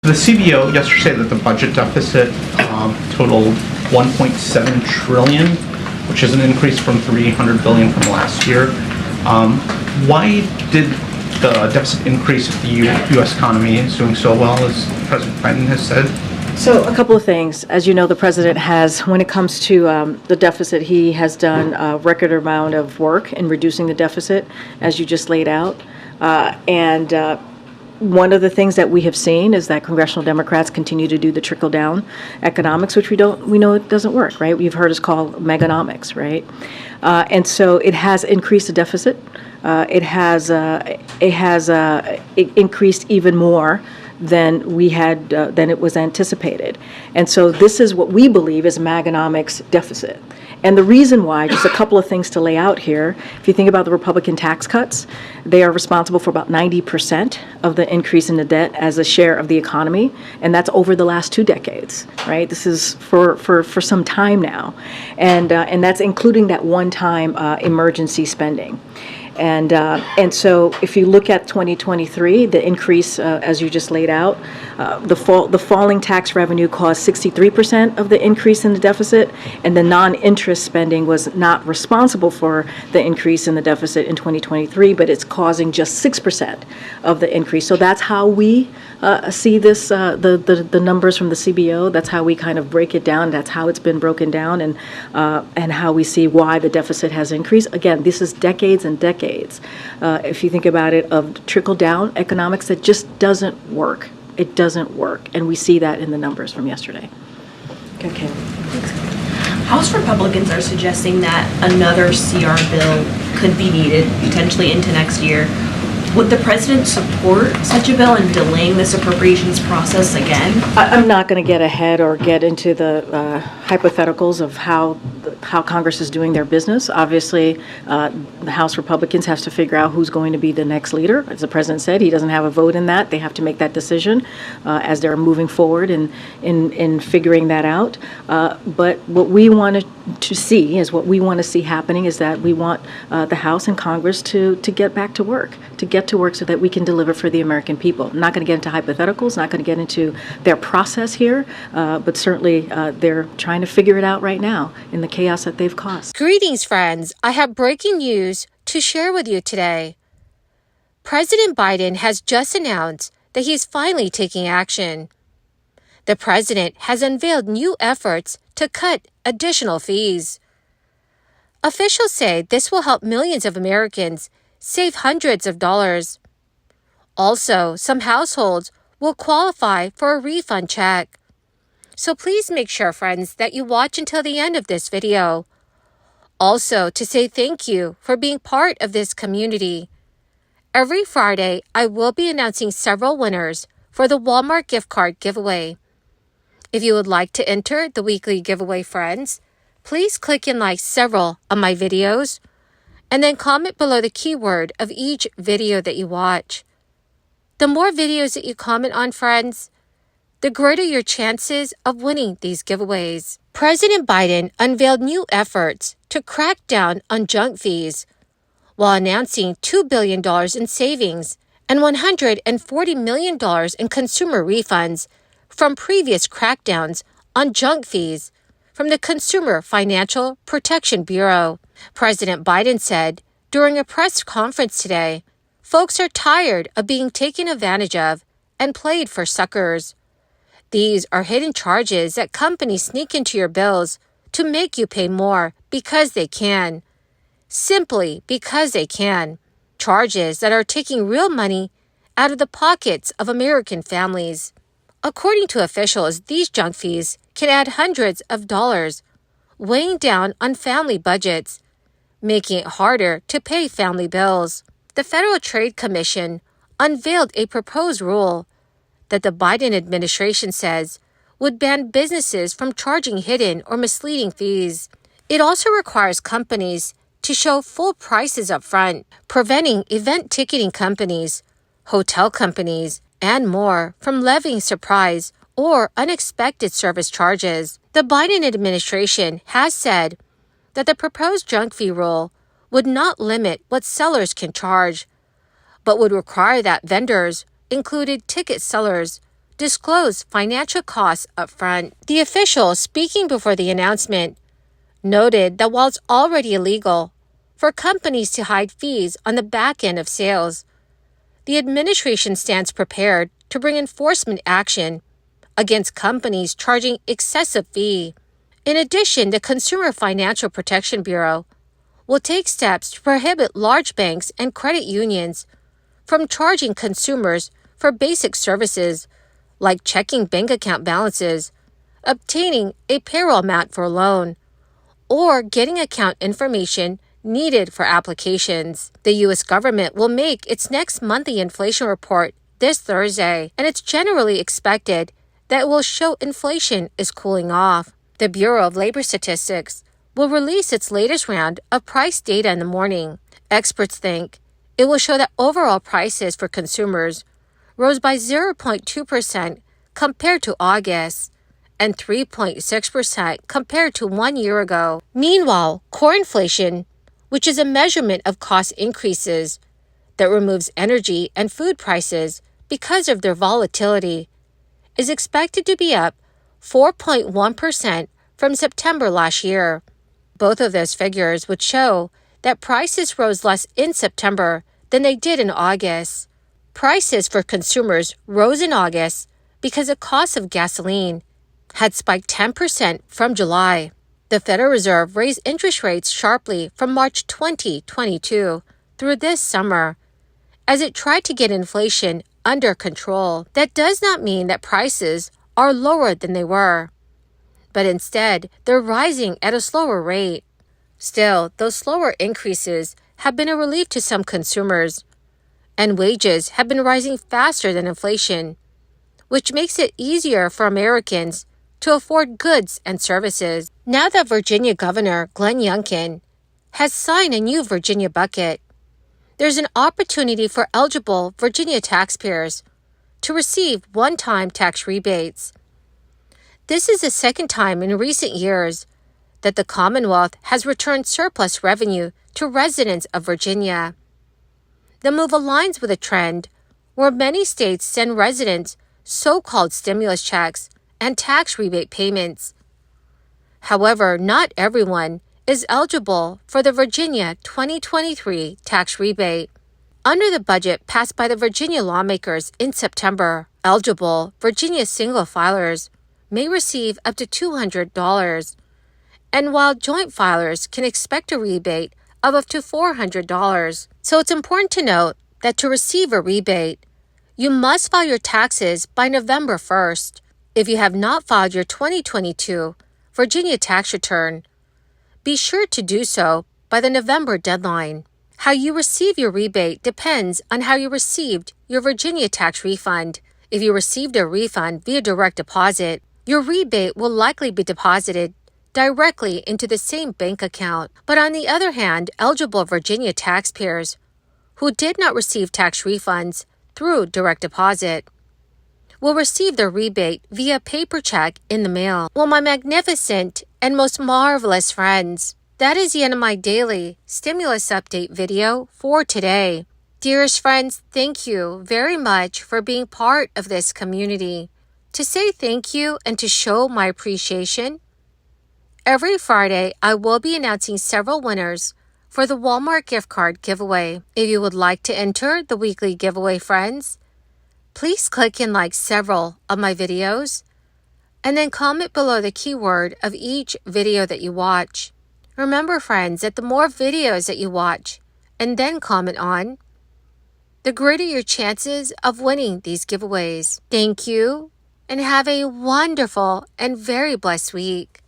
The CBO yesterday said that the budget deficit totaled 1.7 trillion, which is an increase from 300 billion from last year. Why did the deficit increase if the U.S. economy is doing so well, as President Biden has said? So a couple of things. As you know, the president has, when it comes to the deficit, he has done a record amount of work in reducing the deficit, as you just laid out. One of the things that we have seen is that congressional Democrats continue to do the trickle-down economics, which we know it doesn't work, right? You've heard us call meganomics, right? And so it has increased the deficit. It has increased even more than it was anticipated. And so this is what we believe is Maganomics deficit. And the reason why, just a couple of things to lay out here, if you think about the Republican tax cuts, they are responsible for about 90% of the increase in the debt as a share of the economy, and that's over the last 2 decades, right? This is for some time now. And that's including that one-time emergency spending. And so if you look at 2023, the increase, as you just laid out, the falling tax revenue caused 63% of the increase in the deficit, and the non-interest spending was not responsible for the increase in the deficit in 2023, but it's causing just 6% of the increase. So that's how we see this, the numbers from the CBO. That's how we kind of break it down. That's how it's been broken down, and how we see why the deficit has increased. Again, this is decades and decades. If you think about it, of trickle-down economics that just doesn't work. It doesn't work, and we see that in the numbers from yesterday. Okay. House Republicans are suggesting that another CR bill could be needed, potentially into next year. Would the president support such a bill and delaying this appropriations process again? I'm not going to get ahead or get into the hypotheticals of how Congress is doing their business. Obviously, the House Republicans have to figure out who's going to be the next leader. As the president said, he doesn't have a vote in that. They have to make that decision as they're moving forward in figuring that out. But what we want to see happening is that we want the House and Congress to get back to work, so that we can deliver for the American people. I'm not going to get into hypotheticals, not going to get into their process here, but certainly they're trying to figure it out right now in the chaos that they've caused. Greetings, friends. I have breaking news to share with you today. President Biden has just announced that he's finally taking action. The president has unveiled new efforts to cut additional fees. Officials say this will help millions of Americans save hundreds of dollars. Also, some households will qualify for a refund check. So please make sure, friends, that you watch until the end of this video. Also, to say thank you for being part of this community. Every Friday, I will be announcing several winners for the Walmart gift card giveaway. If you would like to enter the weekly giveaway, friends, please click and like several of my videos, and then comment below the keyword of each video that you watch. The more videos that you comment on, friends, the greater your chances of winning these giveaways. President Biden unveiled new efforts to crack down on junk fees while announcing $2 billion in savings and $140 million in consumer refunds from previous crackdowns on junk fees from the Consumer Financial Protection Bureau. President Biden said during a press conference today, folks are tired of being taken advantage of and played for suckers. These are hidden charges that companies sneak into your bills to make you pay more because they can. Simply because they can. Charges that are taking real money out of the pockets of American families. According to officials, these junk fees can add hundreds of dollars, weighing down on family budgets, making it harder to pay family bills. The Federal Trade Commission unveiled a proposed rule that the Biden administration says would ban businesses from charging hidden or misleading fees. It also requires companies to show full prices up front, preventing event ticketing companies, hotel companies, and more from levying surprise or unexpected service charges. The Biden administration has said that the proposed junk fee rule would not limit what sellers can charge, but would require that vendors, included ticket sellers, disclose financial costs upfront. The official speaking before the announcement noted that while it's already illegal for companies to hide fees on the back end of sales, the administration stands prepared to bring enforcement action against companies charging excessive fee. In addition, the Consumer Financial Protection Bureau will take steps to prohibit large banks and credit unions from charging consumers for basic services like checking bank account balances, obtaining a payroll amount for a loan, or getting account information needed for applications. The U.S. government will make its next monthly inflation report this Thursday, and it's generally expected that it will show inflation is cooling off. The Bureau of Labor Statistics will release its latest round of price data in the morning. Experts think it will show that overall prices for consumers rose by 0.2% compared to August and 3.6% compared to 1 year ago. Meanwhile, core inflation, which is a measurement of cost increases that removes energy and food prices because of their volatility, is expected to be up 4.1% from September last year. Both of those figures would show that prices rose less in September than they did in August. Prices for consumers rose in August because the cost of gasoline had spiked 10% from July. The Federal Reserve raised interest rates sharply from March 2022 through this summer as it tried to get inflation under control. That does not mean that prices are lower than they were, but instead they're rising at a slower rate. Still, those slower increases have been a relief to some consumers, and wages have been rising faster than inflation, which makes it easier for Americans to afford goods and services. Now that Virginia Governor Glenn Youngkin has signed a new Virginia budget, there's an opportunity for eligible Virginia taxpayers to receive one-time tax rebates. This is the second time in recent years that the Commonwealth has returned surplus revenue to residents of Virginia. The move aligns with a trend where many states send residents so-called stimulus checks and tax rebate payments. However, not everyone is eligible for the Virginia 2023 tax rebate. Under the budget passed by the Virginia lawmakers in September, eligible Virginia single filers may receive up to $200, and while joint filers can expect a rebate of up to $400. So it's important to note that to receive a rebate, you must file your taxes by November 1st. If you have not filed your 2022 Virginia tax return, be sure to do so by the November deadline. How you receive your rebate depends on how you received your Virginia tax refund. If you received a refund via direct deposit, your rebate will likely be deposited directly into the same bank account. But on the other hand, eligible Virginia taxpayers who did not receive tax refunds through direct deposit will receive their rebate via paper check in the mail. Well, my magnificent and most marvelous friends, that is the end of my daily stimulus update video for today. Dearest friends, thank you very much for being part of this community. To say thank you and to show my appreciation, every Friday I will be announcing several winners for the Walmart gift card giveaway. If you would like to enter the weekly giveaway, friends, please click and like several of my videos, and then comment below the keyword of each video that you watch. Remember, friends, that the more videos that you watch and then comment on, the greater your chances of winning these giveaways. Thank you, and have a wonderful and very blessed week.